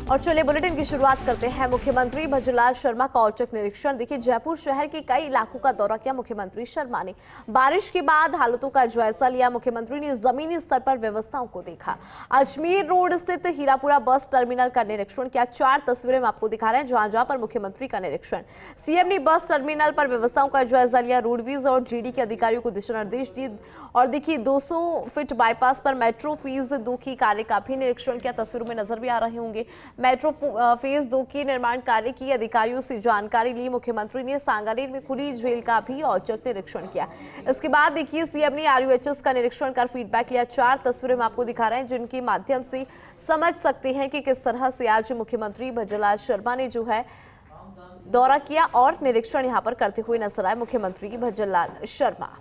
और चलिए बुलेटिन की शुरुआत करते हैं। मुख्यमंत्री भजनलाल शर्मा का औचक निरीक्षण। देखिए, जयपुर शहर के कई इलाकों का दौरा किया मुख्यमंत्री शर्मा ने। बारिश के बाद हालातों का जायजा लिया। मुख्यमंत्री ने जमीनी स्तर पर व्यवस्थाओं को देखा। अजमेर रोड स्थित हीरापुरा बस टर्मिनल का निरीक्षण किया। 4 तस्वीरें हम आपको दिखा रहे हैं जहां जहां पर मुख्यमंत्री का निरीक्षण। सीएम ने बस टर्मिनल पर व्यवस्थाओं का जायजा लिया। रोडवेज और जीडी के अधिकारियों को दिशा निर्देश दिए। और देखिए, 200 फीट बाईपास पर मेट्रो फेज 2 की कार्य का भी निरीक्षण किया। तस्वीरों में नजर भी आ रहे होंगे। मेट्रो फेज 2 के निर्माण कार्य की अधिकारियों से जानकारी ली। मुख्यमंत्री ने सांगानेर में खुली जेल का भी औचक निरीक्षण किया। इसके बाद देखिए, सीएम ने आरयूएचएस का निरीक्षण कर फीडबैक लिया। 4 तस्वीरें हम आपको दिखा रहे हैं जिनके माध्यम से समझ सकते हैं कि किस तरह से आज मुख्यमंत्री भजनलाल शर्मा ने जो है दौरा किया और निरीक्षण यहां पर करते हुए नजर आए मुख्यमंत्री भजनलाल शर्मा।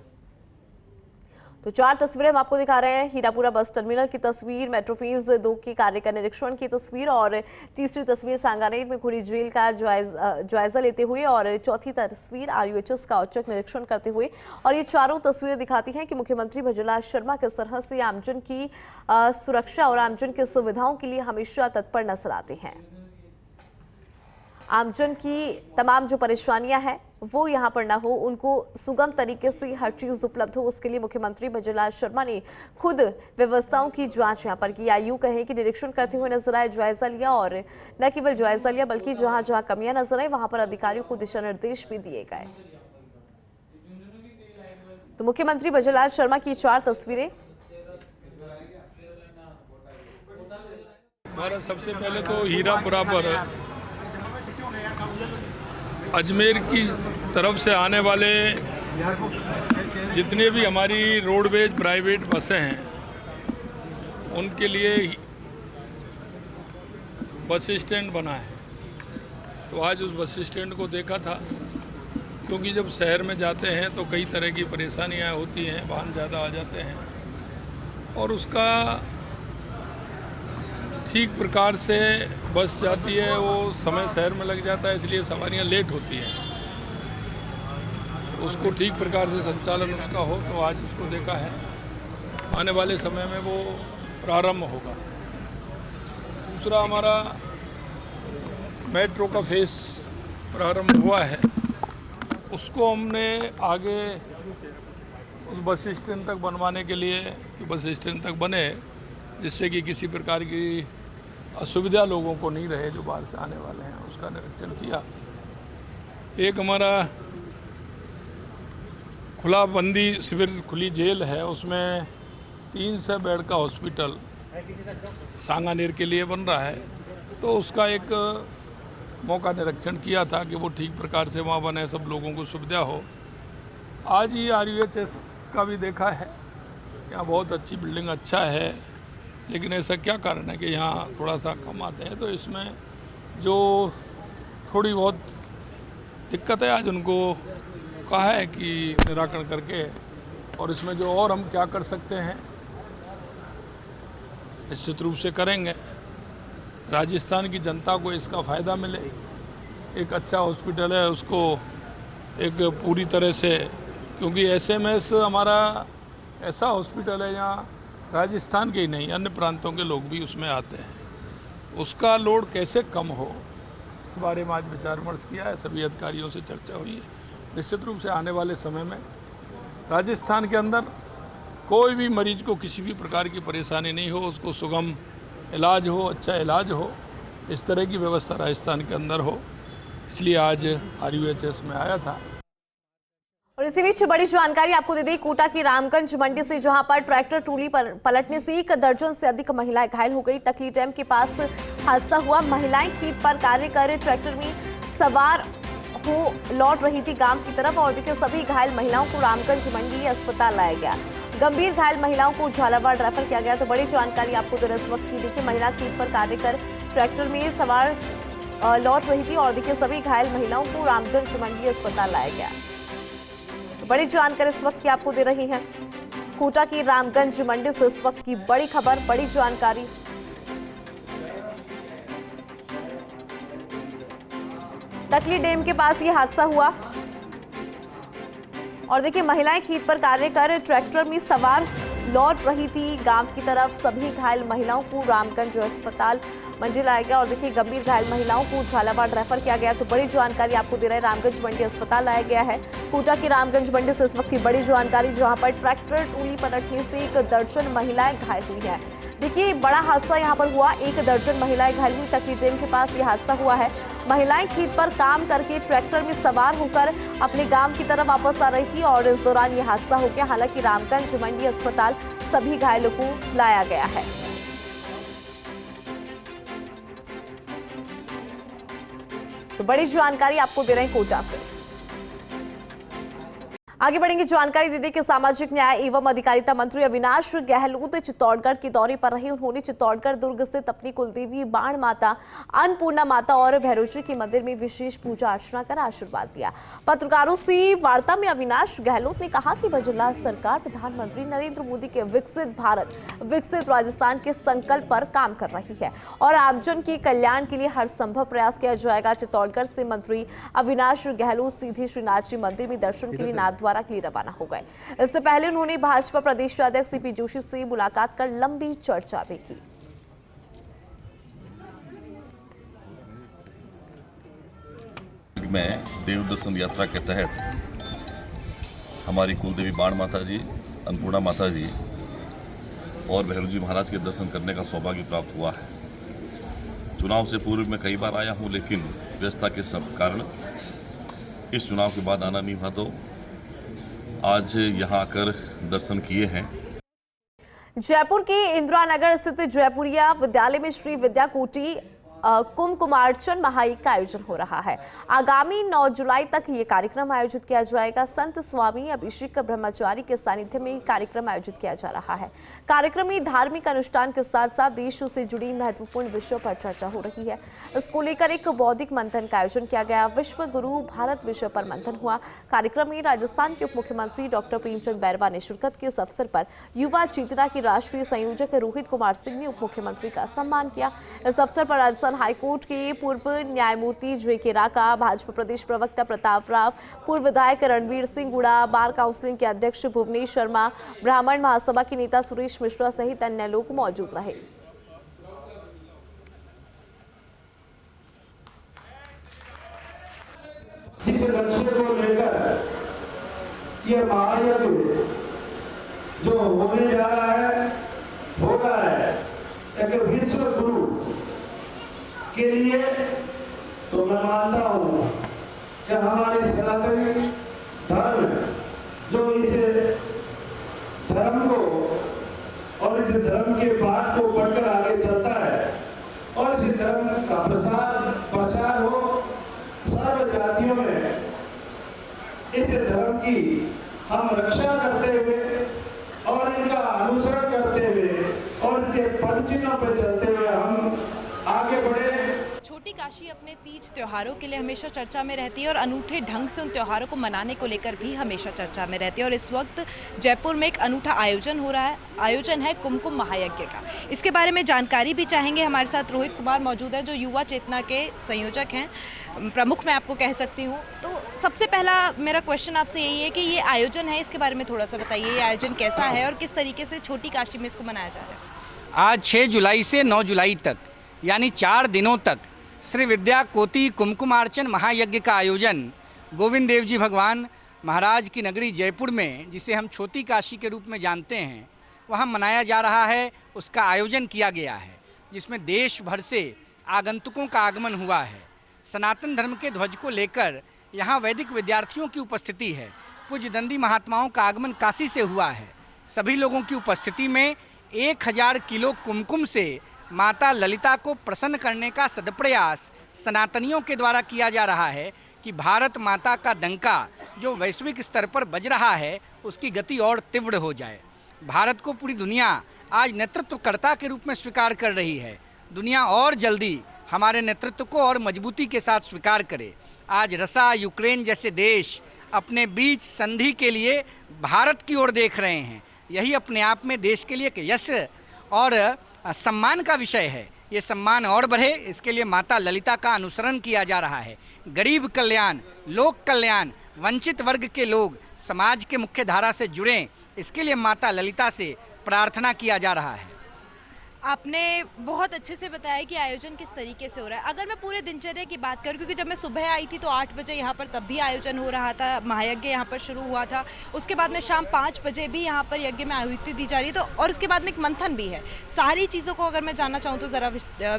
तो 4 तस्वीरें हम आपको दिखा रहे हैं। हीरापुरा बस टर्मिनल की तस्वीर, मेट्रो फेज 2 के कार्य का निरीक्षण की तस्वीर और तीसरी तस्वीर सांगानेर में खुली जेल का जायजा लेते हुए और चौथी तस्वीर आरयूएचएस का औचक निरीक्षण करते हुए। और ये चारों तस्वीरें दिखाती हैं कि मुख्यमंत्री भजनलाल शर्मा किस तरह से आमजन की सुरक्षा और आमजन की सुविधाओं के लिए हमेशा तत्पर नजर आते हैं। आमजन की तमाम जो परेशानियां हैं वो यहां पर ना हो, उनको सुगम तरीके से हर चीज उपलब्ध हो, उसके लिए मुख्यमंत्री भजनलाल शर्मा ने खुद व्यवस्थाओं की जांच यहां पर की। आयु कहे कि निरीक्षण करते हुए नजर आए, जायजा लिया और न केवल जायजा लिया बल्कि जहां जहां कमियां नजर आई वहां पर अधिकारियों को दिशा निर्देश भी दिए गए। तो मुख्यमंत्री भजनलाल शर्मा की 4 तस्वीरें। हमारा सबसे पहले तो हीरापुरा पर अजमेर की तरफ से आने वाले जितने भी हमारी रोडवेज प्राइवेट बसें हैं उनके लिए बस स्टैंड बना है। तो आज उस बस स्टैंड को देखा था, क्योंकि जब शहर में जाते हैं तो कई तरह की परेशानियां होती हैं, वाहन ज़्यादा आ जाते हैं और उसका ठीक प्रकार से बस जाती है, वो समय शहर में लग जाता है, इसलिए सवारियां लेट होती हैं। उसको ठीक प्रकार से संचालन उसका हो, तो आज उसको देखा है। आने वाले समय में वो प्रारंभ होगा। दूसरा, हमारा मेट्रो का फेस प्रारंभ हुआ है, उसको हमने आगे उस बस स्टैंड तक बनवाने के लिए कि बस स्टैंड तक बने, जिससे कि किसी प्रकार की असुविधा लोगों को नहीं रहे जो बाहर से आने वाले हैं, उसका निरीक्षण किया। एक हमारा खुला बंदी शिविर खुली जेल है, उसमें 300 बेड का हॉस्पिटल सांगानेर के लिए बन रहा है, तो उसका एक मौका निरीक्षण किया था कि वो ठीक प्रकार से वहाँ बने, सब लोगों को सुविधा हो। आज ही आरयूएचएस का भी देखा है, यहाँ बहुत अच्छी बिल्डिंग अच्छा है, लेकिन ऐसा क्या कारण है कि यहाँ थोड़ा सा कम आते हैं। तो इसमें जो थोड़ी बहुत दिक्कत है, आज उनको कहा है कि निराकरण करके, और इसमें जो और हम क्या कर सकते हैं निश्चित रूप से करेंगे। राजस्थान की जनता को इसका फ़ायदा मिले। एक अच्छा हॉस्पिटल है, उसको एक पूरी तरह से, क्योंकि एसएमएस हमारा ऐसा हॉस्पिटल है यहाँ राजस्थान के ही नहीं अन्य प्रांतों के लोग भी उसमें आते हैं, उसका लोड कैसे कम हो, इस बारे में आज विचार विमर्श किया है। सभी अधिकारियों से चर्चा हुई है। निश्चित रूप से आने वाले समय में राजस्थान के अंदर कोई भी मरीज को किसी भी प्रकार की परेशानी नहीं हो, उसको सुगम इलाज हो, अच्छा इलाज हो, इस तरह की व्यवस्था राजस्थान के अंदर हो, इसलिए आज आरयूएचएस में आया था। और इसी बीच बड़ी जानकारी आपको दे दें, कोटा की रामगंज मंडी से जहां पर ट्रैक्टर ट्रॉली पर पलटने से 1 दर्जन से अधिक महिलाएं घायल हो गई। तकली डैम के पास हादसा हुआ। महिलाएं खेत पर कार्य कर ट्रैक्टर में सवार हो लौट रही थी गांव की तरफ और देखिए सभी घायल महिलाओं को रामगंज मंडी अस्पताल लाया गया। गंभीर घायल महिलाओं को झालावाड़ रेफर किया गया। तो बड़ी जानकारी आपको दे रहे इस वक्त की। देखिए, महिला खेत पर कार्य कर ट्रैक्टर में सवार लौट रही थी और देखिए सभी घायल महिलाओं को रामगंज मंडी अस्पताल लाया गया। बड़ी जानकारी इस वक्त की आपको दे रही हैं कोटा की रामगंज मंडी से इस वक्त की बड़ी खबर, बड़ी जानकारी। तकली डैम के पास ये हादसा हुआ और देखिए महिलाएं खेत पर कार्य कर ट्रैक्टर में सवार लौट रही थी गांव की तरफ। सभी घायल महिलाओं को रामगंज अस्पताल मंडी लाया गया और देखिए गंभीर घायल महिलाओं को झालावाड़ रेफर किया गया। तो बड़ी जानकारी आपको दे रहे हैं, रामगंज मंडी अस्पताल लाया गया है। कोटा की रामगंज मंडी से इस वक्त की बड़ी जानकारी, जहां पर ट्रैक्टर ट्रॉली पलटने से 1 दर्जन महिलाएं घायल हुई हैं। देखिए बड़ा हादसा यहां पर हुआ, 1 दर्जन महिलाएं घायल हुई। तकरी डैम के पास ये हादसा हुआ है। महिलाएं खेत पर काम करके ट्रैक्टर में सवार होकर अपने गांव की तरफ वापस आ रही थी और इस दौरान ये हादसा हो गया। हालांकि रामगंज मंडी अस्पताल सभी घायलों को लाया गया है। तो बड़ी जानकारी आपको दे रहे हैं कोटा से। आगे बढ़ेंगे, जानकारी दे दें कि सामाजिक न्याय एवं अधिकारिता मंत्री अविनाश गहलोत चित्तौड़गढ़ के दौरे पर रहे। उन्होंने चित्तौड़गढ़ दुर्ग स्थित अपनी कुलदेवी बाण माता, अन्नपूर्णा माता और भैरोजी के मंदिर में विशेष पूजा अर्चना कर आशीर्वाद दिया। पत्रकारों से वार्ता में अविनाश गहलोत ने कहा कि बजरलाल सरकार प्रधानमंत्री नरेंद्र मोदी के विकसित भारत, विकसित राजस्थान के संकल्प पर काम कर रही है और आमजन के कल्याण के लिए हर संभव प्रयास किया जाएगा। चित्तौड़गढ़ से मंत्री अविनाश गहलोत सीधे श्रीनाथ जी मंदिर में दर्शन के लिए नाथद्वारा के लिए रवाना हो गए। इससे पहले उन्होंने भाजपा प्रदेश अध्यक्ष सीपी जोशी से मुलाकात कर लंबी चर्चा भी की। में देव दर्शन यात्रा के तहत हमारी कुलदेवी बाण माता जी, अन्नपूर्णा माता जी और भैरोजी महाराज के दर्शन करने का सौभाग्य प्राप्त हुआ है। चुनाव से पूर्व मैं कई बार आया हूं, लेकिन व्यस्तता के सब कारण इस चुनाव के बाद आना नहीं हुआ, तो आज यहाँ आकर दर्शन किए हैं। जयपुर के इंदिरा नगर स्थित जयपुरिया विद्यालय में श्री विद्या कोटि कुमकुमार्चन महायज्ञ का आयोजन हो रहा है। आगामी 9 जुलाई तक ये कार्यक्रम आयोजित किया जाएगा। संत स्वामी अभिषेक ब्रह्मचारी के सानिध्य में कार्यक्रम आयोजित किया जा रहा है। कार्यक्रम में धार्मिक अनुष्ठान के साथ साथ देश से जुड़ी महत्वपूर्ण विषयों पर चर्चा हो रही है। इसको लेकर एक बौद्धिक मंथन का आयोजन किया गया। विश्व गुरु भारत विषय पर मंथन हुआ। कार्यक्रम में राजस्थान के उप मुख्यमंत्री डॉक्टर प्रेमचंद बैरवा ने शिरकत की। इस अवसर पर युवा चेतना के राष्ट्रीय संयोजक रोहित कुमार सिंह ने उप मुख्यमंत्री का सम्मान किया। इस अवसर पर राजस्थान हाईकोर्ट के पूर्व न्यायमूर्ति जे.के. राका, भाजपा प्रदेश प्रवक्ता प्रताप राव, पूर्व विधायक रणवीर सिंह गुड़ा, बार काउंसिलिंग के अध्यक्ष भुवनेश शर्मा, ब्राह्मण महासभा के नेता सुरेश मिश्रा सहित अन्य लोग मौजूद रहे। जिस लक्ष्य को लेकर ये महायज्ञ जो होने जा रहा है, हो रहा है, एक विश्व गुरु के लिए, तो मैं मानता हूं कि हमारे सनातनी धर्म जो इस धर्म को और इस धर्म के पाठ को पढ़कर आगे चलता है और इस धर्म का प्रचार हो सर्व जातियों में, इस धर्म की हम रक्षा करते हुए और इनका अनुसरण करते हुए और इसके पद चिन्हों पर चलते हुए हम आगे बढ़े। छोटी काशी अपने तीज त्योहारों के लिए हमेशा चर्चा में रहती है और अनूठे ढंग से उन त्योहारों को मनाने को लेकर भी हमेशा चर्चा में रहती है। और इस वक्त जयपुर में एक अनूठा आयोजन हो रहा है, आयोजन है कुमकुम महायज्ञ का। इसके बारे में जानकारी भी चाहेंगे। हमारे साथ रोहित कुमार मौजूद है जो युवा चेतना के संयोजक हैं, प्रमुख मैं आपको कह सकती हूँ। तो सबसे पहला मेरा क्वेश्चन आपसे यही है कि ये आयोजन है, इसके बारे में थोड़ा सा बताइए। ये आयोजन कैसा है और किस तरीके से छोटी काशी में इसको मनाया जा रहा है? आज 6 जुलाई से 9 जुलाई तक यानी 4 दिनों तक श्री विद्या कोटि कुमकुमार्चन महायज्ञ का आयोजन गोविंद देव जी भगवान महाराज की नगरी जयपुर में, जिसे हम छोटी काशी के रूप में जानते हैं, वहाँ मनाया जा रहा है। उसका आयोजन किया गया है जिसमें देश भर से आगंतुकों का आगमन हुआ है। सनातन धर्म के ध्वज को लेकर यहाँ वैदिक विद्यार्थियों की उपस्थिति है। पूज्य दंडी महात्माओं का आगमन काशी से हुआ है। सभी लोगों की उपस्थिति में 1000 किलो कुमकुम से माता ललिता को प्रसन्न करने का सदप्रयास सनातनियों के द्वारा किया जा रहा है कि भारत माता का डंका जो वैश्विक स्तर पर बज रहा है उसकी गति और तीव्र हो जाए। भारत को पूरी दुनिया आज नेतृत्वकर्ता के रूप में स्वीकार कर रही है। दुनिया और जल्दी हमारे नेतृत्व को और मजबूती के साथ स्वीकार करे। आज रसा, यूक्रेन जैसे देश अपने बीच संधि के लिए भारत की ओर देख रहे हैं। यही अपने आप में देश के लिए एक यश और सम्मान का विषय है। ये सम्मान और बढ़े, इसके लिए माता ललिता का अनुसरण किया जा रहा है। गरीब कल्याण, लोक कल्याण, वंचित वर्ग के लोग समाज के मुख्य धारा से जुड़ें, इसके लिए माता ललिता से प्रार्थना किया जा रहा है। आपने बहुत अच्छे से बताया कि आयोजन किस तरीके से हो रहा है। अगर मैं पूरे दिनचर्या की बात करूं, क्योंकि जब मैं सुबह आई थी तो 8 बजे यहाँ पर तब भी आयोजन हो रहा था, महायज्ञ यहाँ पर शुरू हुआ था। उसके बाद में शाम 5 बजे भी यहाँ पर यज्ञ में आहुति दी जा रही है, तो और उसके बाद में एक मंथन भी है। सारी चीज़ों को अगर मैं जानना चाहूँ तो ज़रा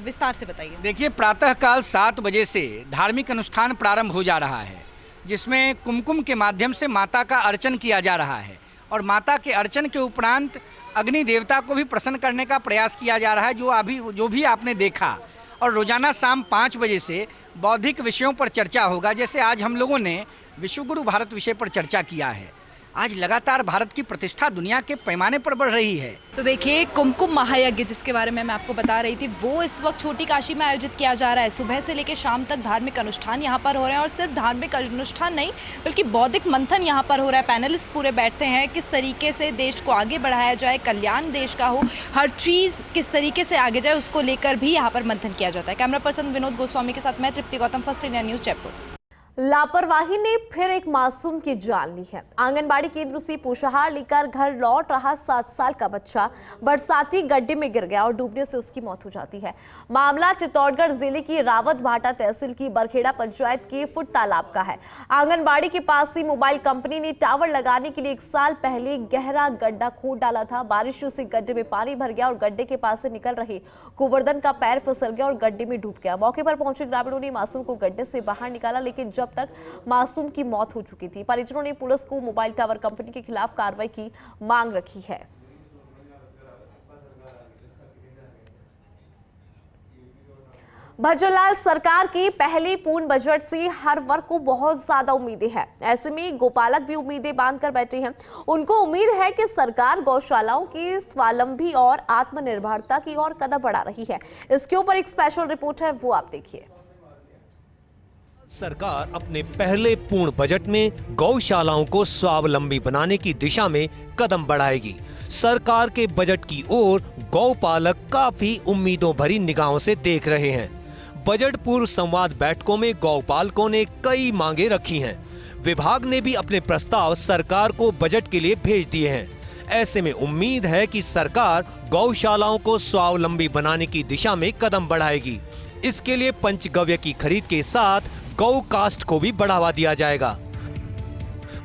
विस्तार से बताइए। देखिए, प्रातःकाल 7 बजे से धार्मिक अनुष्ठान प्रारंभ हो जा रहा है, जिसमें कुमकुम के माध्यम से माता का अर्चन किया जा रहा है और माता के अर्चन के उपरांत अग्नि देवता को भी प्रसन्न करने का प्रयास किया जा रहा है, जो भी आपने देखा। और रोजाना शाम 5 बजे से बौद्धिक विषयों पर चर्चा होगा। जैसे आज हम लोगों ने विश्वगुरु भारत विषय पर चर्चा किया है। आज लगातार भारत की प्रतिष्ठा दुनिया के पैमाने पर बढ़ रही है। तो देखिए, कुमकुम महायज्ञ जिसके बारे में मैं आपको बता रही थी, वो इस वक्त छोटी काशी में आयोजित किया जा रहा है। सुबह से लेकर शाम तक धार्मिक अनुष्ठान यहाँ पर हो रहे हैं, और सिर्फ धार्मिक अनुष्ठान नहीं बल्कि बौद्धिक मंथन यहाँ पर हो रहा है। पैनलिस्ट पूरे बैठते हैं, किस तरीके से देश को आगे बढ़ाया जाए, कल्याण देश का हो, हर चीज़ किस तरीके से आगे जाए, उसको लेकर भी यहाँ पर मंथन किया जाता है। कैमरा पर्सन विनोद गोस्वामी के साथ मैं Tripti Gautam, First India News, Jaipur. लापरवाही ने फिर एक मासूम की जान ली है। आंगनबाड़ी केंद्र से पोषाहार लेकर घर लौट रहा 7 साल का बच्चा बरसाती गड्ढे में गिर गया और डूबने से उसकी मौत हो जाती है। मामला चित्तौड़गढ़ जिले की रावतभाटा तहसील की बरखेड़ा पंचायत के फुट तालाब का है। आंगनबाड़ी के पास ही मोबाइल कंपनी ने टावर लगाने के लिए 1 साल पहले गहरा गड्ढा खोद डाला था। बारिश से गड्ढे में पानी भर गया और गड्ढे के पास से निकल रहे गोवर्धन का पैर फिसल गया और गड्ढे में डूब गया। मौके पर पहुंचे ग्रामीणों ने मासूम को गड्ढे से बाहर निकाला, लेकिन जब तक मासूम की मौत हो चुकी थी। परिजनों ने पुलिस को मोबाइल टावर कंपनी के खिलाफ कार्रवाई की मांग रखी है। भजनलाल सरकार के पहले पूर्ण बजट से हर वर्ग को बहुत ज्यादा उम्मीदें हैं। ऐसे में गोपालक भी उम्मीदें बांधकर बैठे हैं। उनको उम्मीद है कि सरकार गौशालाओं की स्वावलंबी और आत्मनिर्भरता की ओर कदम बढ़ा रही है। इसके ऊपर एक स्पेशल रिपोर्ट है, वो आप देखिए। सरकार अपने पहले पूर्ण बजट में गौशालाओं को स्वावलंबी बनाने की दिशा में कदम बढ़ाएगी। सरकार के बजट की ओर गौपालक काफी उम्मीदों भरी निगाहों से देख रहे हैं। बजट पूर्व संवाद बैठकों में गौपालकों ने कई मांगे रखी हैं। विभाग ने भी अपने प्रस्ताव सरकार को बजट के लिए भेज दिए हैं। ऐसे में उम्मीद है कि सरकार गौशालाओं को स्वावलंबी बनाने की दिशा में कदम बढ़ाएगी। इसके लिए पंचगव्य की खरीद के साथ गौ कास्ट को भी बढ़ावा दिया जाएगा।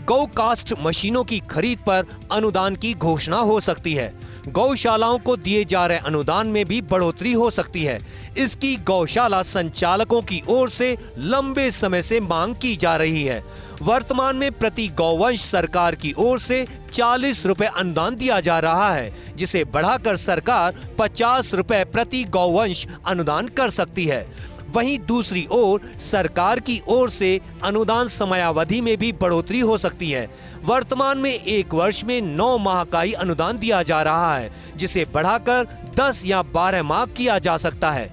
गौ कास्ट मशीनों की खरीद पर अनुदान की घोषणा हो सकती है। गौशालाओं को दिए जा रहे अनुदान में भी बढ़ोतरी हो सकती है। इसकी गौशाला संचालकों की ओर से लंबे समय से मांग की जा रही है। वर्तमान में प्रति गौवंश सरकार की ओर से 40 रुपए अनुदान दिया जा रहा है, जिसे बढ़ाकर सरकार 50 रुपए प्रति गौवंश अनुदान कर सकती है। वहीं दूसरी ओर सरकार की ओर से अनुदान समयावधि में भी बढ़ोतरी हो सकती है। वर्तमान में 1 वर्ष में 9 माह का ही अनुदान दिया जा रहा है, जिसे बढ़ाकर 10 या 12 माह किया जा सकता है।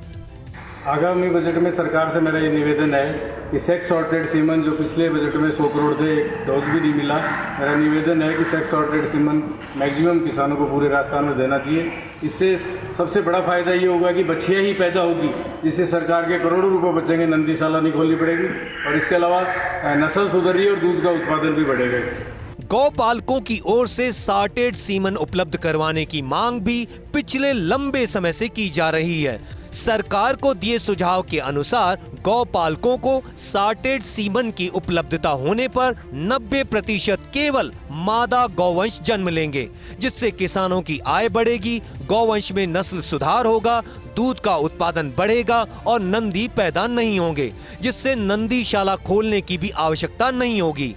आगामी बजट में सरकार से मेरा ये निवेदन है कि सेक्स सॉर्टेड सीमन जो पिछले बजट में 100 करोड़ थे, एक डोज भी नहीं मिला। मेरा निवेदन है कि सेक्स सॉर्टेड सीमन मैक्सिमम किसानों को पूरे राजस्थान में देना चाहिए। इससे सबसे बड़ा फायदा ये होगा कि बछिया ही पैदा होगी, जिससे सरकार के करोड़ों रुपए बचेंगे, नंदीशाला नहीं खोलनी पड़ेगी, और इसके अलावा नस्ल सुधर रही है और दूध का उत्पादन भी बढ़ेगा। इससे गौपालकों की ओर से सॉर्टेड सीमन उपलब्ध करवाने की मांग भी पिछले लंबे समय से की जा रही है। सरकार को दिए सुझाव के अनुसार गौपालकों को सॉर्टेड सीमन की उपलब्धता होने पर 90% केवल मादा गौवंश जन्म लेंगे, जिससे किसानों की आय बढ़ेगी, गौवंश में नस्ल सुधार होगा, दूध का उत्पादन बढ़ेगा और नंदी पैदा नहीं होंगे, जिससे नंदीशाला खोलने की भी आवश्यकता नहीं होगी।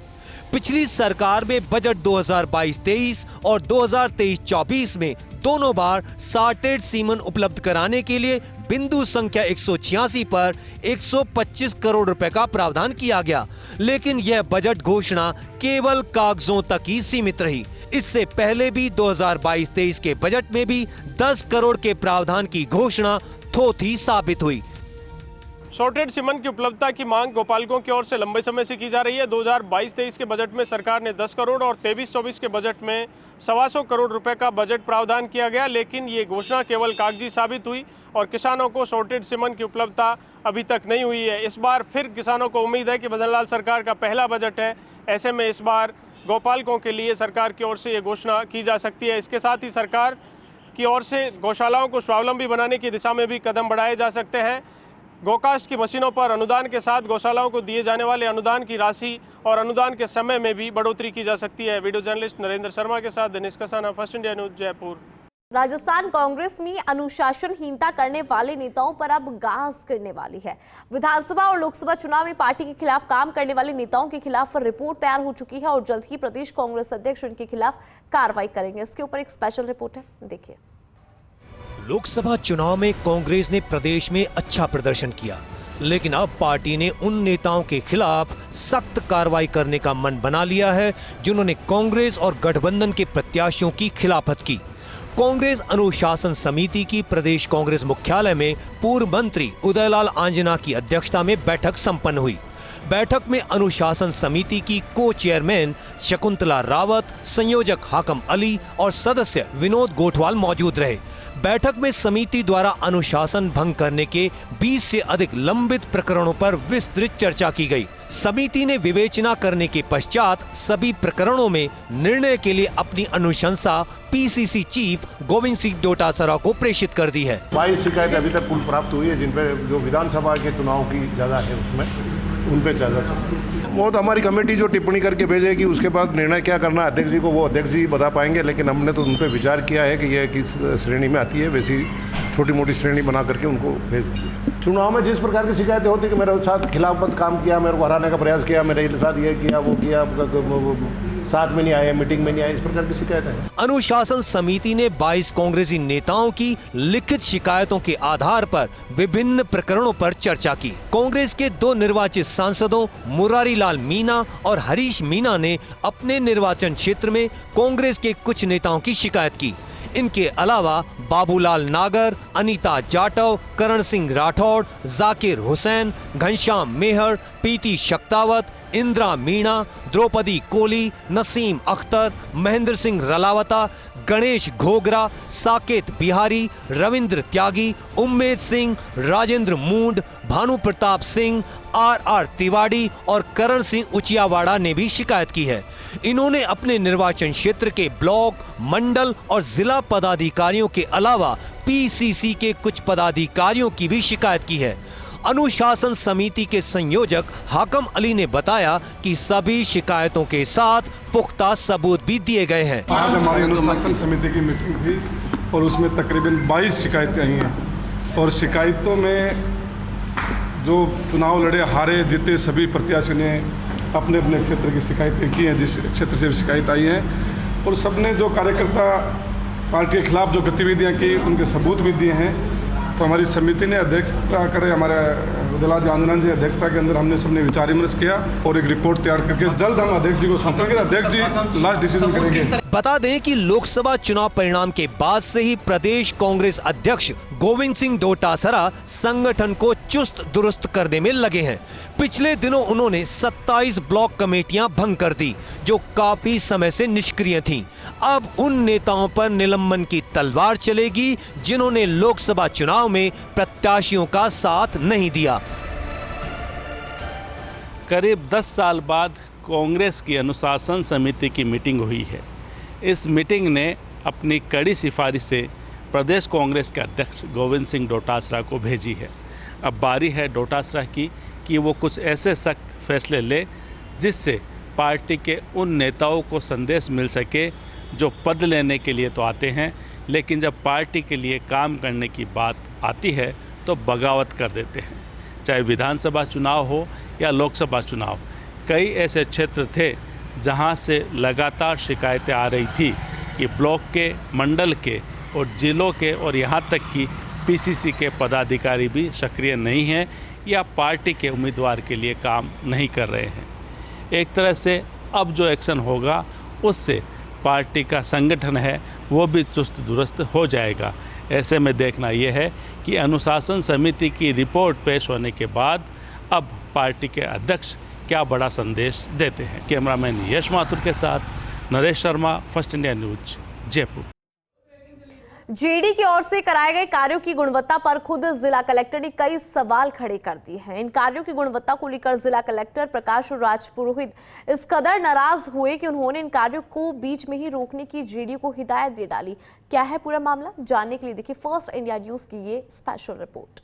पिछली सरकार में बजट 2022-23 और 2023-24 में दोनों बार सॉर्टेड सीमन उपलब्ध कराने के लिए बिंदु संख्या 186 पर 125 करोड़ रुपए का प्रावधान किया गया, लेकिन यह बजट घोषणा केवल कागजों तक ही सीमित रही। इससे पहले भी 2022-23 के बजट में भी 10 करोड़ के प्रावधान की घोषणा थोथी साबित हुई। सॉर्टेड सीमन की उपलब्धता की मांग गौपालकों की ओर से लंबे समय से की जा रही है। 2022-23 के बजट में सरकार ने 10 करोड़ और 23-24 के बजट में 125 करोड़ रुपए का बजट प्रावधान किया गया, लेकिन ये घोषणा केवल कागजी साबित हुई और किसानों को सॉर्टेड सीमन की उपलब्धता अभी तक नहीं हुई है। इस बार फिर किसानों को उम्मीद है कि भजनलाल सरकार का पहला बजट है, ऐसे में इस बार गौपालकों के लिए सरकार की ओर से ये घोषणा की जा सकती है। इसके साथ ही सरकार की ओर से गौशालाओं को स्वावलंबी बनाने की दिशा में भी कदम बढ़ाए जा सकते हैं। गोकास्ट की मशीनों पर अनुदान के साथ गौशालाओं को दिए जाने वाले अनुदान की राशि और अनुदान के समय में भी बढ़ोतरी की जा सकती है। वीडियो जर्नलिस्ट नरेंद्र शर्मा के साथ Dinesh Kasana, first India News, Jaipur. Rajasthan Congress में अनुशासनहीनता करने वाले नेताओं पर अब गाज गिरने वाली है। विधानसभा और लोकसभा चुनाव में पार्टी के खिलाफ काम करने वाले नेताओं के खिलाफ रिपोर्ट तैयार हो चुकी है और जल्द ही प्रदेश कांग्रेस अध्यक्ष इनके खिलाफ कार्रवाई करेंगे। इसके ऊपर एक स्पेशल रिपोर्ट है, देखिए। लोकसभा चुनाव में कांग्रेस ने प्रदेश में अच्छा प्रदर्शन किया, लेकिन अब पार्टी ने उन नेताओं के खिलाफ सख्त कार्रवाई करने का मन बना लिया है जिन्होंने कांग्रेस और गठबंधन के प्रत्याशियों की खिलाफत की। कांग्रेस अनुशासन समिति की प्रदेश कांग्रेस मुख्यालय में पूर्व मंत्री उदयलाल आंजना की अध्यक्षता में बैठक संपन्न हुई। बैठक में अनुशासन समिति की को चेयरमैन शकुंतला रावत, संयोजक हाकम अली और सदस्य विनोद गोठवाल मौजूद रहे। बैठक में समिति द्वारा अनुशासन भंग करने के 20 से अधिक लंबित प्रकरणों पर विस्तृत चर्चा की गई। समिति ने विवेचना करने के पश्चात सभी प्रकरणों में निर्णय के लिए अपनी अनुशंसा पीसीसी चीफ गोविंद सिंह डोटासरा को प्रेषित कर दी है। 22 शिकायतें अभी तक कुल प्राप्त हुई है, जिन पे जो विधानसभा के चुनाव की ज्यादा है उसमें उन पे ज्यादा वो तो हमारी कमेटी जो टिप्पणी करके भेजेगी उसके बाद निर्णय क्या करना है अध्यक्ष जी को, वो अध्यक्ष जी बता पाएंगे। लेकिन हमने तो उन पर विचार किया है कि यह किस श्रेणी में आती है, वैसी छोटी मोटी श्रेणी बना करके उनको भेज दी है। चुनाव में जिस प्रकार की शिकायतें होती कि मेरे साथ खिलाफत काम किया, मेरे को हराने का प्रयास किया, मेरे साथ ये किया वो किया, साथ में नहीं आए, मीटिंग में नहीं आए, इस प्रकार की शिकायत है। अनुशासन समिति ने 22 कांग्रेसी नेताओं की लिखित शिकायतों के आधार पर विभिन्न प्रकरणों पर चर्चा की। कांग्रेस के 2 निर्वाचित सांसदों मुरारी लाल मीणा और हरीश मीणा ने अपने निर्वाचन क्षेत्र में कांग्रेस के कुछ नेताओं की शिकायत की। इनके अलावा बाबूलाल नागर, अनीता जाटव, करण सिंह राठौड़, जाकिर हुसैन, घनश्याम मेहर, पीटी शक्तावत, इंदिरा मीणा, द्रौपदी कोली, नसीम अख्तर, महेंद्र सिंह रलावता, गणेश घोगरा, साकेत बिहारी, रविंद्र त्यागी, उम्मेद सिंह, राजेंद्र मूंड, भानु प्रताप सिंह, आर तिवाड़ी और करण सिंह उचियावाड़ा ने भी शिकायत की है। इन्होंने अपने निर्वाचन क्षेत्र के ब्लॉक, मंडल और जिला पदाधिकारियों के अलावा पीसीसी के कुछ पदाधिकारियों की भी शिकायत की है। अनुशासन समिति के संयोजक हाकम अली ने बताया कि सभी शिकायतों के साथ पुख्ता सबूत भी दिए गए हैं। आज हमारी अनुशासन समिति की मीटिंग थी और उसमें तकरीबन 22 शिकायतें आई हैं और शिकायतों में जो चुनाव लड़े हारे जीते सभी प्रत्याशियों ने अपने अपने क्षेत्र की शिकायतें की हैं, जिस क्षेत्र से शिकायत आई हैं, और सबने जो कार्यकर्ता पार्टी के खिलाफ जो गतिविधियां की उनके सबूत भी दिए हैं। तो हमारी समिति ने अध्यक्षता करे, हमारे उदयलाल आंजना जी अध्यक्षता के अंदर हमने सबने विचार विमर्श किया और एक रिपोर्ट तैयार करके जल्द हम अध्यक्ष जी को सौंपेंगे। अध्यक्ष जी लास्ट डिसीजन करेंगे। बता दें कि लोकसभा चुनाव परिणाम के बाद से ही प्रदेश कांग्रेस अध्यक्ष गोविंद सिंह डोटासरा संगठन को चुस्त दुरुस्त करने में लगे हैं। पिछले दिनों उन्होंने 27 ब्लॉक कमेटियां भंग कर दी जो काफी समय से निष्क्रिय थीं। अब उन नेताओं पर निलंबन की तलवार चलेगी जिन्होंने लोकसभा चुनाव में प्रत्याशियों का साथ नहीं दिया। करीब 10 साल बाद कांग्रेस की अनुशासन समिति की मीटिंग हुई है। इस मीटिंग ने अपनी कड़ी सिफारिशें प्रदेश कांग्रेस के अध्यक्ष गोविंद सिंह डोटासरा को भेजी है। अब बारी है डोटासरा की कि वो कुछ ऐसे सख्त फैसले ले जिससे पार्टी के उन नेताओं को संदेश मिल सके जो पद लेने के लिए तो आते हैं, लेकिन जब पार्टी के लिए काम करने की बात आती है तो बगावत कर देते हैं। चाहे विधानसभा चुनाव हो या लोकसभा चुनाव, कई ऐसे क्षेत्र थे जहां से लगातार शिकायतें आ रही थी कि ब्लॉक के, मंडल के और जिलों के और यहां तक कि पीसीसी के पदाधिकारी भी सक्रिय नहीं हैं या पार्टी के उम्मीदवार के लिए काम नहीं कर रहे हैं। एक तरह से अब जो एक्शन होगा उससे पार्टी का संगठन है वो भी चुस्त दुरुस्त हो जाएगा। ऐसे में देखना यह है कि अनुशासन समिति की रिपोर्ट पेश होने के बाद अब पार्टी के अध्यक्ष क्या बड़ा संदेश देते हैं। कैमरामैन यश माथुर के साथ Naresh Sharma, first India News, Jaipur. JD की ओर से कराए गए कार्यों की गुणवत्ता पर खुद जिला कलेक्टर ने कई सवाल खड़े कर दिए हैं। इन कार्यों की गुणवत्ता को लेकर जिला कलेक्टर प्रकाश राज पुरोहित इस कदर नाराज हुए कि उन्होंने इन कार्यों को बीच में ही रोकने की जेडी को हिदायत दे डाली। क्या है पूरा मामला, जानने के लिए देखिए फर्स्ट इंडिया न्यूज की ये स्पेशल रिपोर्ट।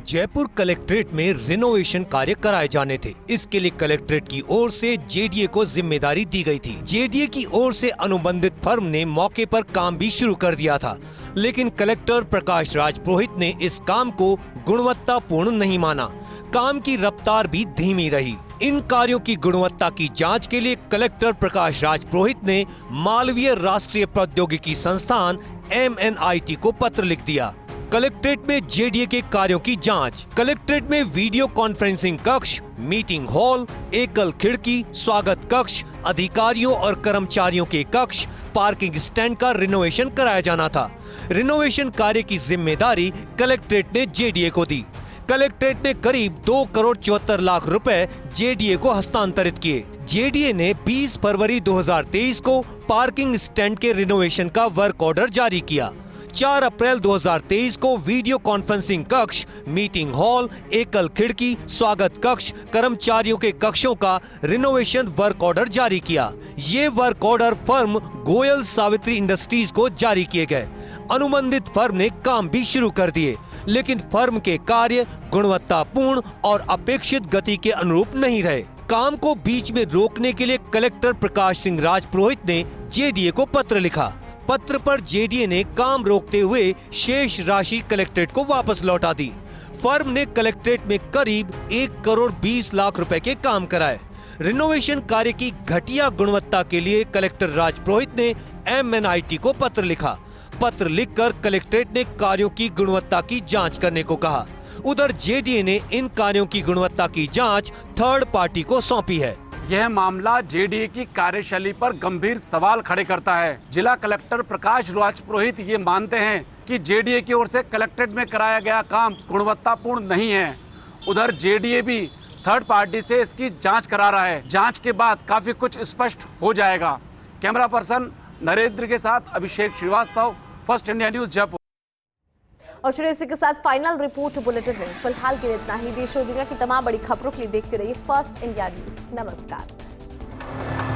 जयपुर कलेक्ट्रेट में रिनोवेशन कार्य कराए जाने थे। इसके लिए कलेक्ट्रेट की ओर से जेडीए को जिम्मेदारी दी गई थी। जेडीए की ओर से अनुबंधित फर्म ने मौके पर काम भी शुरू कर दिया था, लेकिन कलेक्टर प्रकाश राज पुरोहित ने इस काम को गुणवत्तापूर्ण नहीं माना। काम की रफ्तार भी धीमी रही। इन कार्यों की गुणवत्ता की जांच के लिए कलेक्टर प्रकाश राज पुरोहित ने मालवीय राष्ट्रीय प्रौद्योगिकी संस्थान MNIT को पत्र लिख दिया। कलेक्ट्रेट में जेडीए के कार्यों की जांच। कलेक्ट्रेट में वीडियो कॉन्फ्रेंसिंग कक्ष, मीटिंग हॉल, एकल खिड़की, स्वागत कक्ष, अधिकारियों और कर्मचारियों के कक्ष, पार्किंग स्टैंड का रिनोवेशन कराया जाना था। रिनोवेशन कार्य की जिम्मेदारी कलेक्ट्रेट ने जेडीए को दी। कलेक्ट्रेट ने करीब 2 करोड़ 74 लाख रुपए जेडीए को हस्तांतरित किए। जेडीए ने 20 फरवरी 2023 को पार्किंग स्टैंड के रिनोवेशन का वर्क ऑर्डर जारी किया। 4 अप्रैल 2023 को वीडियो कॉन्फ्रेंसिंग कक्ष, मीटिंग हॉल, एकल खिड़की, स्वागत कक्ष, कर्मचारियों के कक्षों का रिनोवेशन वर्क ऑर्डर जारी किया। ये work order firm Goyal Savitri industries को जारी किए गए। अनुबंधित फर्म ने काम भी शुरू कर दिए, लेकिन फर्म के कार्य गुणवत्तापूर्ण और अपेक्षित गति के अनुरूप नहीं रहे। काम को बीच में रोकने के लिए कलेक्टर प्रकाश सिंह राज पुरोहित ने जेडीए को पत्र लिखा। पत्र पर जेडीए ने काम रोकते हुए शेष राशि कलेक्ट्रेट को वापस लौटा दी। फर्म ने कलेक्ट्रेट में करीब 1 करोड़ 20 लाख रुपए के काम कराए। रिनोवेशन कार्य की घटिया गुणवत्ता के लिए कलेक्टर राज पुरोहित ने MNIT को पत्र लिखा। पत्र लिखकर कलेक्ट्रेट ने कार्यों की गुणवत्ता की जांच करने को कहा। उधर जेडीए ने इन कार्यों की गुणवत्ता की जांच थर्ड पार्टी को सौंपी है। यह मामला जेडीए की कार्यशैली पर गंभीर सवाल खड़े करता है। जिला कलेक्टर प्रकाश राज पुरोहित ये मानते हैं कि जेडीए की ओर से कलेक्ट्रेट में कराया गया काम गुणवत्तापूर्ण नहीं है। उधर जेडीए भी थर्ड पार्टी से इसकी जांच करा रहा है। जांच के बाद काफी कुछ स्पष्ट हो जाएगा। कैमरा पर्सन नरेंद्र के साथ Abhishek Srivastava, First India News Jaipur. और चलिए इसी के साथ फाइनल रिपोर्ट बुलेटिन में फिलहाल के लिए इतना ही। देश और दुनिया की तमाम बड़ी खबरों के लिए देखते रहिए फर्स्ट इंडिया न्यूज। नमस्कार।